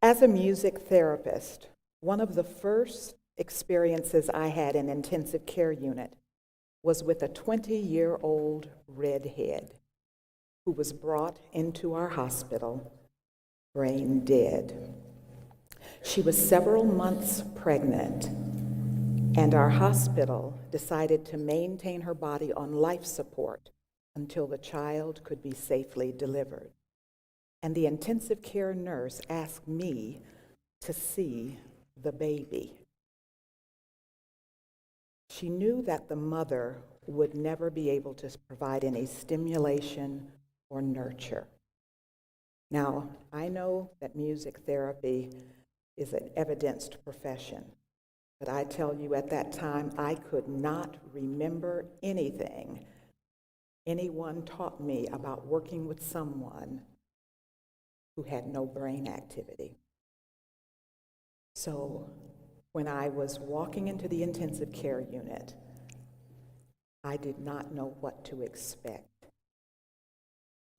As a music therapist, one of the first experiences I had in intensive care unit was with a 20-year-old redhead who was brought into our hospital brain dead. She was several months pregnant, and our hospital decided to maintain her body on life support until the child could be safely delivered. And the intensive care nurse asked me to see the baby. She knew that the mother would never be able to provide any stimulation or nurture. Now, I know that music therapy is an evidenced profession, but I tell you, at that time, I could not remember anything anyone taught me about working with someone who had no brain activity. So when I was walking into the intensive care unit, I did not know what to expect.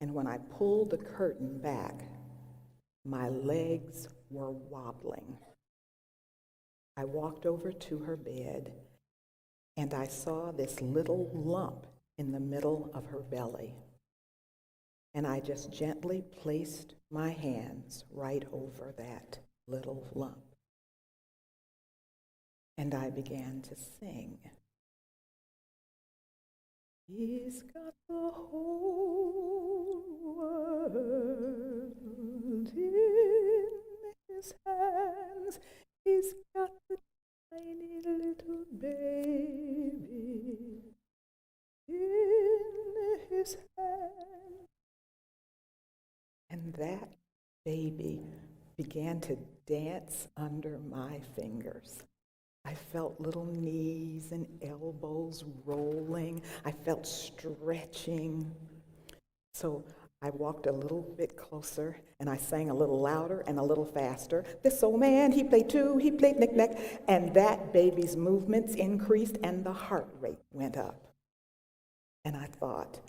And when I pulled the curtain back, my legs were wobbling. I walked over to her bed, and I saw this little lump in the middle of her belly. And I just gently placed my hands right over that little lump. And I began to sing. He's got the whole world in his hands. He's got the tiny little baby in his hands. And that baby began to dance under my fingers. I felt little knees and elbows rolling. I felt stretching. So I walked a little bit closer, and I sang a little louder and a little faster. This old man, he played two, he played knick-knack, and that baby's movements increased and the heart rate went up. And I thought,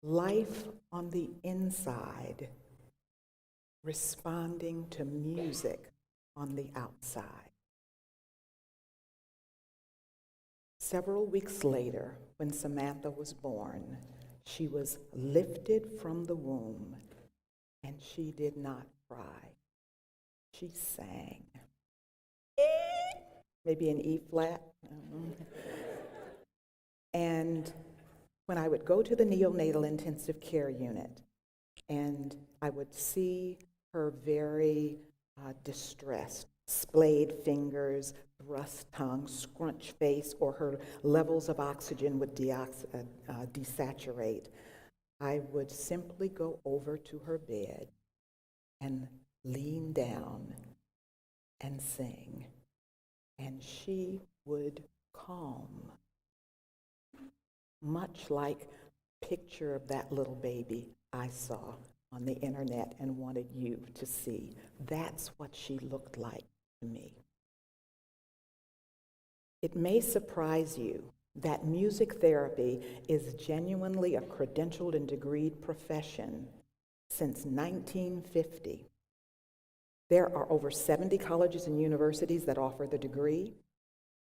life on the inside responding to music on the outside. Several weeks later, when Samantha was born, she was lifted from the womb, and she did not cry. She sang. Maybe an E flat. And when I would go to the neonatal intensive care unit, and I would see her very distressed, splayed fingers, thrust tongue, scrunch face, or her levels of oxygen would desaturate, I would simply go over to her bed and lean down and sing, and she would calm, much like a picture of that little baby I saw on the internet and wanted you to see. That's what she looked like to me. It may surprise you that music therapy is genuinely a credentialed and degreed profession since 1950. There are over 70 colleges and universities that offer the degree,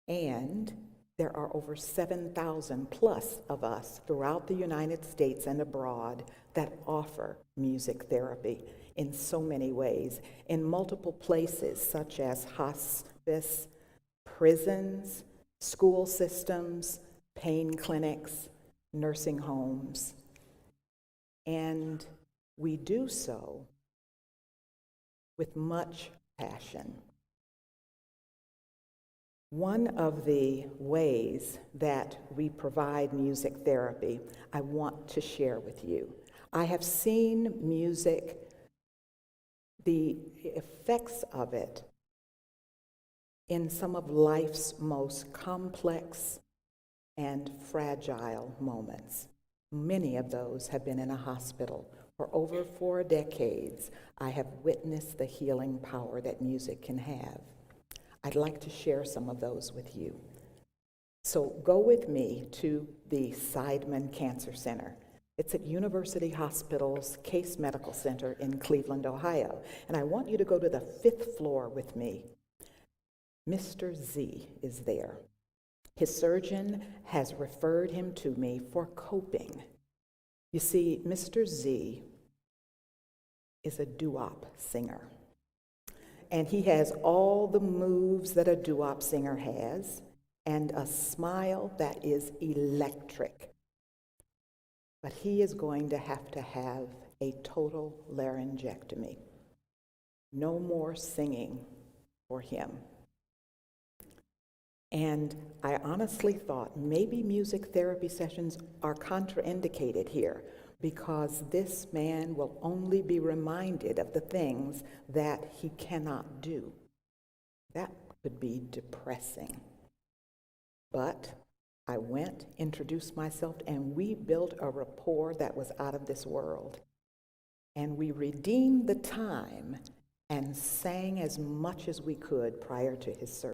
and there are over 7,000 plus of us throughout the United States and abroad that offer music therapy in so many ways, in multiple places such as hospice, prisons, school systems, pain clinics, nursing homes. And we do so with much passion. One of the ways that we provide music therapy, I want to share with you. I have seen music, the effects of it, in some of life's most complex and fragile moments. Many of those have been in a hospital. For over 4 decades, I have witnessed the healing power that music can have. I'd like to share some of those with you. So go with me to the Seidman Cancer Center. It's at University Hospital's Case Medical Center in Cleveland, Ohio. And I want you to go to the 5th floor with me. Mr. Z is there. His surgeon has referred him to me for coping. You see, Mr. Z is a doo-wop singer. And he has all the moves that a doo-wop singer has, and a smile that is electric. But he is going to have a total laryngectomy. No more singing for him. And I honestly thought maybe music therapy sessions are contraindicated here, because this man will only be reminded of the things that he cannot do. That could be depressing. But I went, introduced myself, and we built a rapport that was out of this world. And we redeemed the time and sang as much as we could prior to his surgery.